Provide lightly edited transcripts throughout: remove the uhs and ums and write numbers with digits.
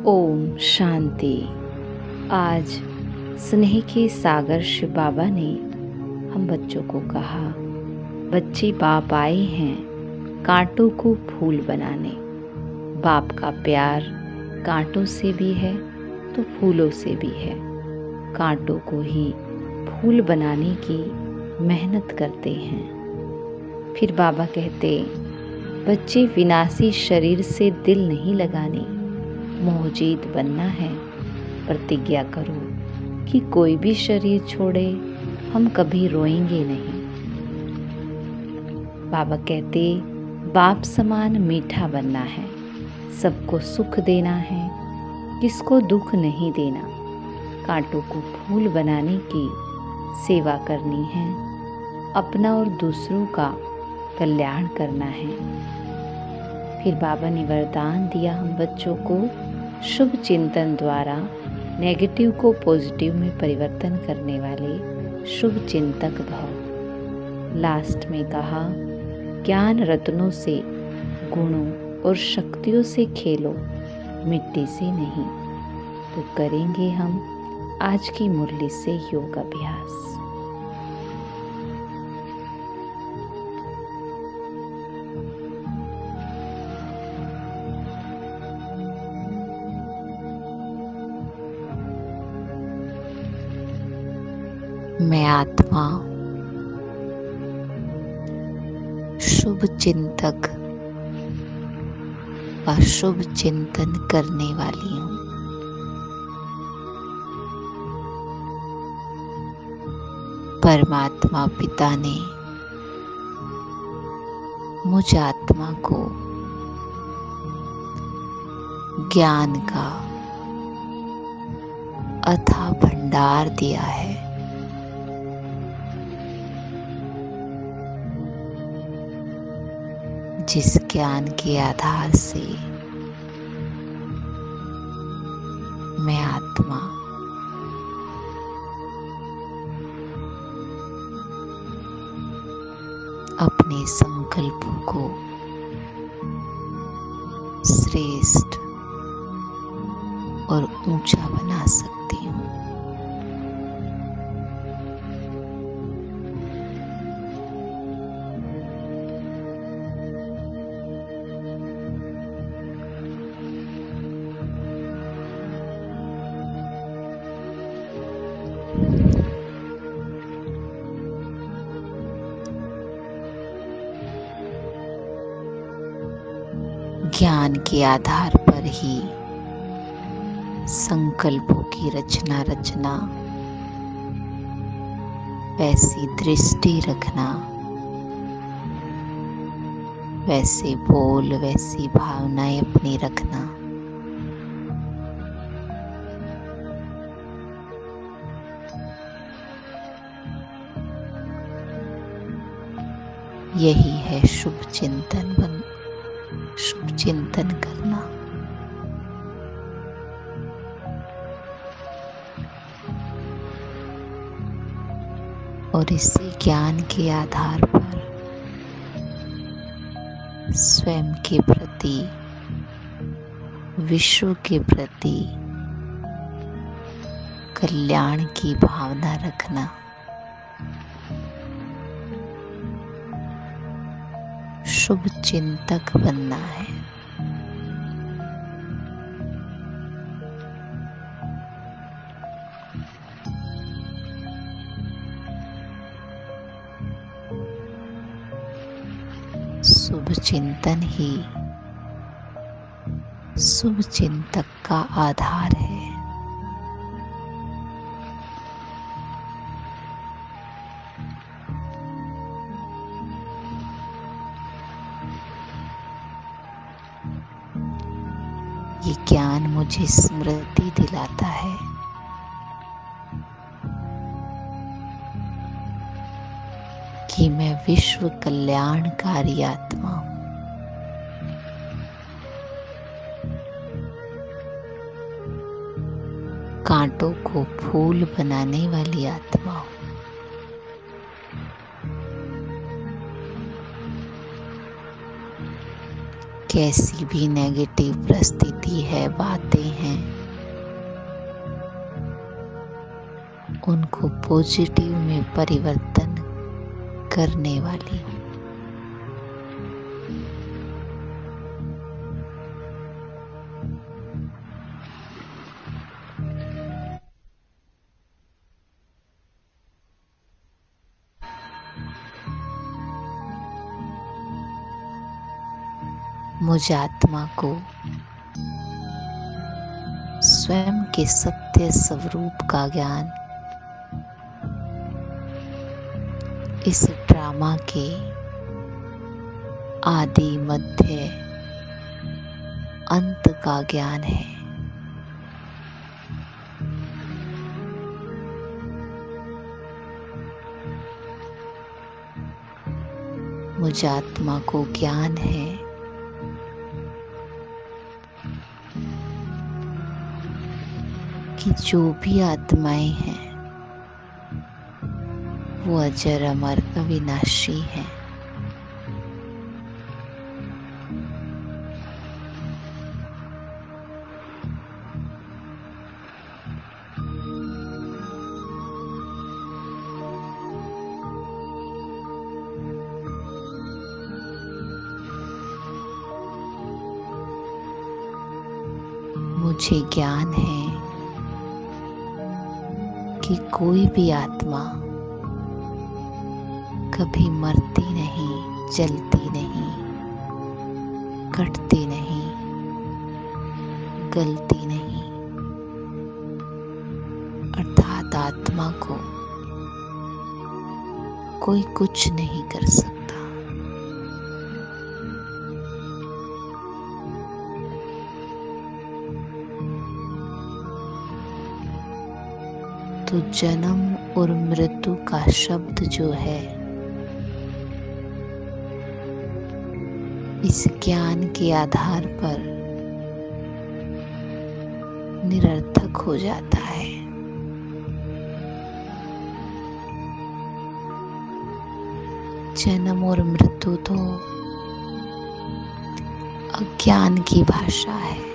ओम शांति। आज स्नेह के सागर शिव बाबा ने हम बच्चों को कहा, बच्चे बाप आए हैं कांटों को फूल बनाने। बाप का प्यार कांटों से भी है तो फूलों से भी है। कांटों को ही फूल बनाने की मेहनत करते हैं। फिर बाबा कहते, बच्चे विनाशी शरीर से दिल नहीं लगाने, मोहजीत बनना है। प्रतिज्ञा करो कि कोई भी शरीर छोड़े हम कभी रोएंगे नहीं। बाबा कहते, बाप समान मीठा बनना है, सबको सुख देना है, किसको दुख नहीं देना। कांटों को फूल बनाने की सेवा करनी है, अपना और दूसरों का कल्याण करना है। फिर बाबा ने वरदान दिया हम बच्चों को, शुभ चिंतन द्वारा नेगेटिव को पॉजिटिव में परिवर्तन करने वाले शुभ चिंतक भव। लास्ट में कहा, ज्ञान रत्नों से, गुणों और शक्तियों से खेलो, मिट्टी से नहीं। तो करेंगे हम आज की मुरली से योग अभ्यास। मैं आत्मा शुभ चिंतक व शुभ चिंतन करने वाली हूँ। परमात्मा पिता ने मुझ आत्मा को ज्ञान का अथाह भंडार दिया है। जिस ज्ञान के आधार से मैं आत्मा अपने संकल्पों को श्रेष्ठ और ऊंचा बना सकती हूँ। ज्ञान के आधार पर ही संकल्पों की रचना रचना, वैसी दृष्टि रखना, वैसे बोल, वैसी भावनाएं अपनी रखना। यही है शुभ चिंतन करना। और इसी ज्ञान के आधार पर स्वयं के प्रति, विश्व के प्रति कल्याण की भावना रखना। शुभ चिंतक बनना है। शुभ चिंतन ही शुभ चिंतक का आधार है। ये ज्ञान मुझे स्मृति दिलाता है कि मैं विश्व कल्याणकारी आत्मा हूँ। कांटों को फूल बनाने वाली आत्मा हूँ। कैसी भी नेगेटिव परिस्थिति है, बातें हैं, उनको पॉजिटिव में परिवर्तन करने वाली हूँ। मुझ आत्मा को स्वयं के सत्य स्वरूप का ज्ञान इस ड्रामा के आदि मध्य अंत का ज्ञान है। मुझ आत्मा को ज्ञान है कि जो भी आत्माएं हैं वो अजर अमर अविनाशी हैं। मुझे ज्ञान है कि कोई भी आत्मा कभी मरती नहीं, जलती नहीं, कटती नहीं, गलती नहीं, अर्थात आत्मा को कोई कुछ नहीं कर सकता। तो जन्म और मृत्यु का शब्द जो है इस ज्ञान के आधार पर निरर्थक हो जाता है। जन्म और मृत्यु तो अज्ञान की भाषा है।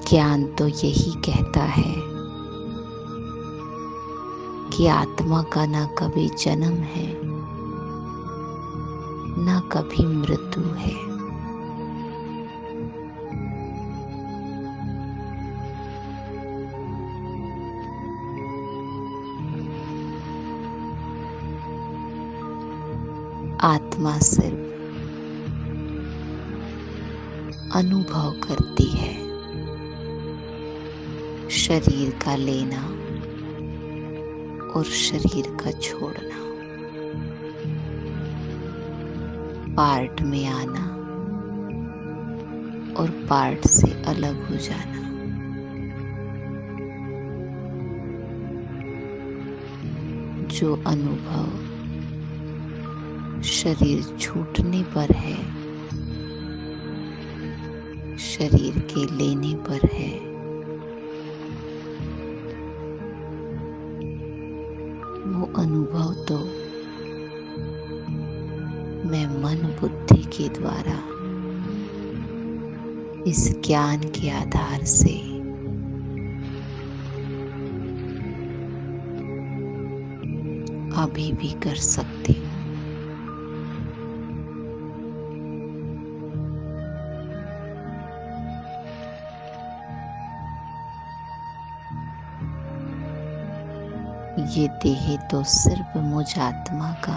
ज्ञान तो यही कहता है कि आत्मा का ना कभी जन्म है, ना कभी मृत्यु है। आत्मा सिर्फ अनुभव करती है, शरीर का लेना और शरीर का छोड़ना, पार्ट में आना और पार्ट से अलग हो जाना। जो अनुभव शरीर छूटने पर है, शरीर के लेने पर है, वो अनुभव तो मैं मन बुद्धि के द्वारा इस ज्ञान के आधार से अभी भी कर सकती हूँ। ये देह तो सिर्फ मुझ आत्मा का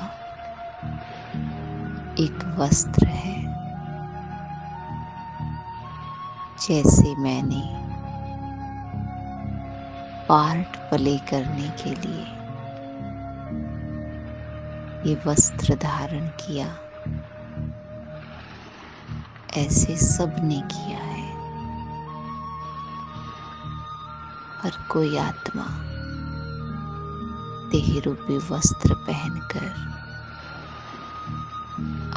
एक वस्त्र है। जैसे मैंने पार्ट प्ले करने के लिए ये वस्त्र धारण किया, ऐसे सबने किया है। हर कोई आत्मा देह रूपी वस्त्र पहनकर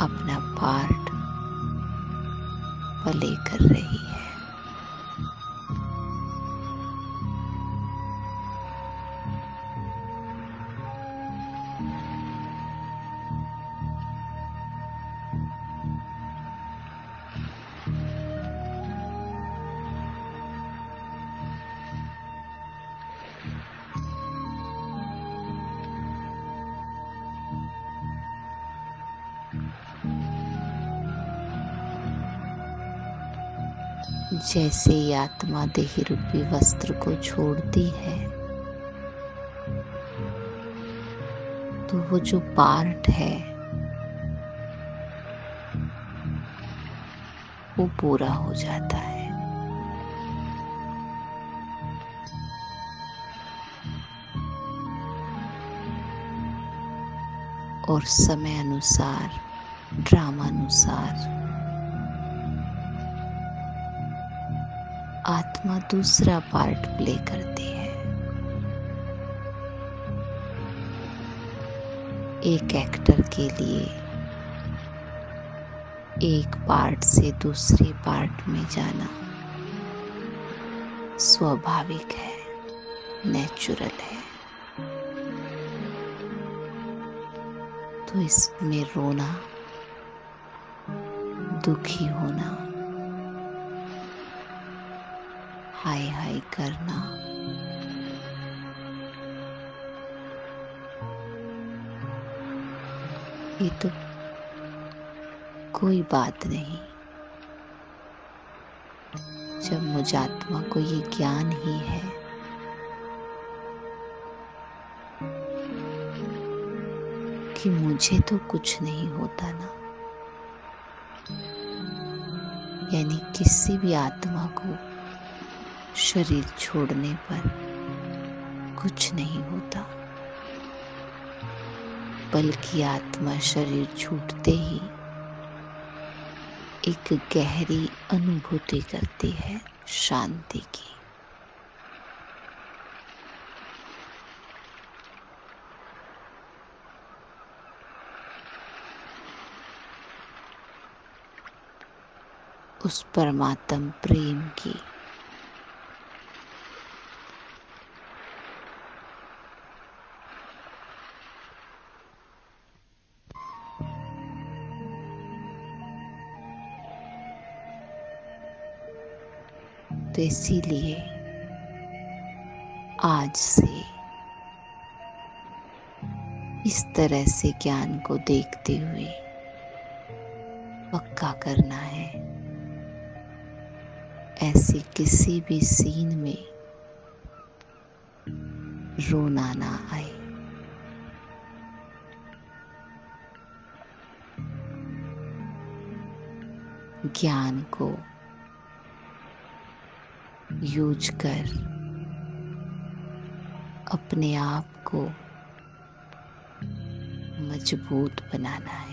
अपना पार्ट प्ले कर रही है। जैसे ही आत्मा देह रूपी वस्त्र को छोड़ती है तो वो जो पार्ट है वो पूरा हो जाता है। और समय अनुसार, ड्रामानुसार आत्मा दूसरा पार्ट प्ले करती है। एक एक्टर के लिए एक पार्ट से दूसरे पार्ट में जाना स्वाभाविक है, नेचुरल है। तो इसमें रोना, दुखी होना, हाय हाय करना, ये तो कोई बात नहीं। जब मुझ आत्मा को ये ज्ञान ही है कि मुझे तो कुछ नहीं होता ना, यानी किसी भी आत्मा को शरीर छोड़ने पर कुछ नहीं होता, बल्कि आत्मा शरीर छूटते ही एक गहरी अनुभूति करती है शांति की। उस परमात्म प्रेम की। तो इसीलिए आज से इस तरह से ज्ञान को देखते हुए पक्का करना है, ऐसी किसी भी सीन में रोना ना आए। ज्ञान को यूज कर अपने आप को मजबूत बनाना है।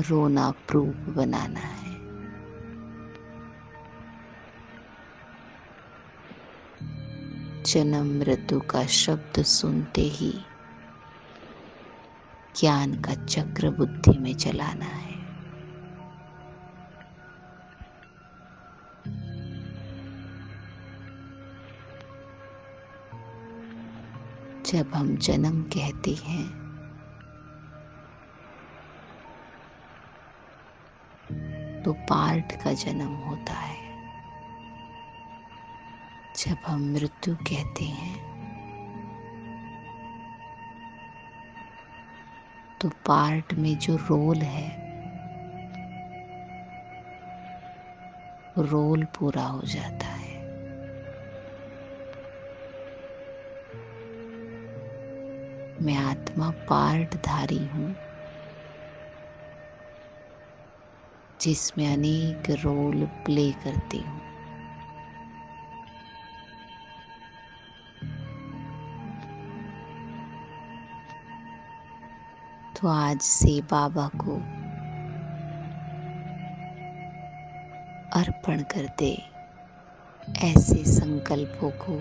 रोना प्रूफ बनाना है। जन्म मृत्यु का शब्द सुनते ही ज्ञान का चक्र बुद्धि में चलाना है। जब हम जन्म कहते हैं तो पार्ट का जन्म होता है। जब हम मृत्यु कहते हैं तो पार्ट में जो रोल है रोल पूरा हो जाता है। मैं आत्मा पार्ट धारी हूँ जिसमें अनेक रोल प्ले करती हूँ। तो आज से बाबा को अर्पण कर दे ऐसे संकल्पों को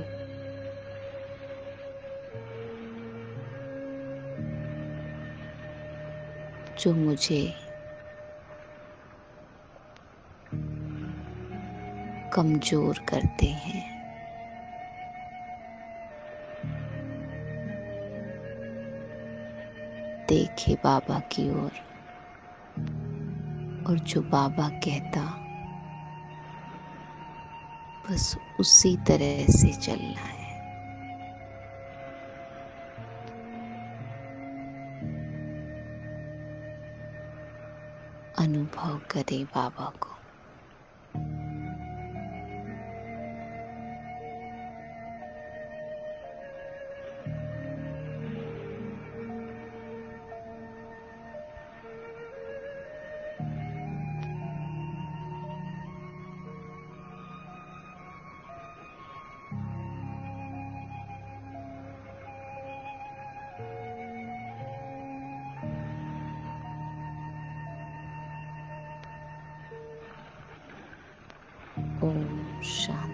जो मुझे कमजोर करते हैं। देखे बाबा की ओर और जो बाबा कहता बस उसी तरह से चलना है। अनुभव करे बाबा को। ओम शांति।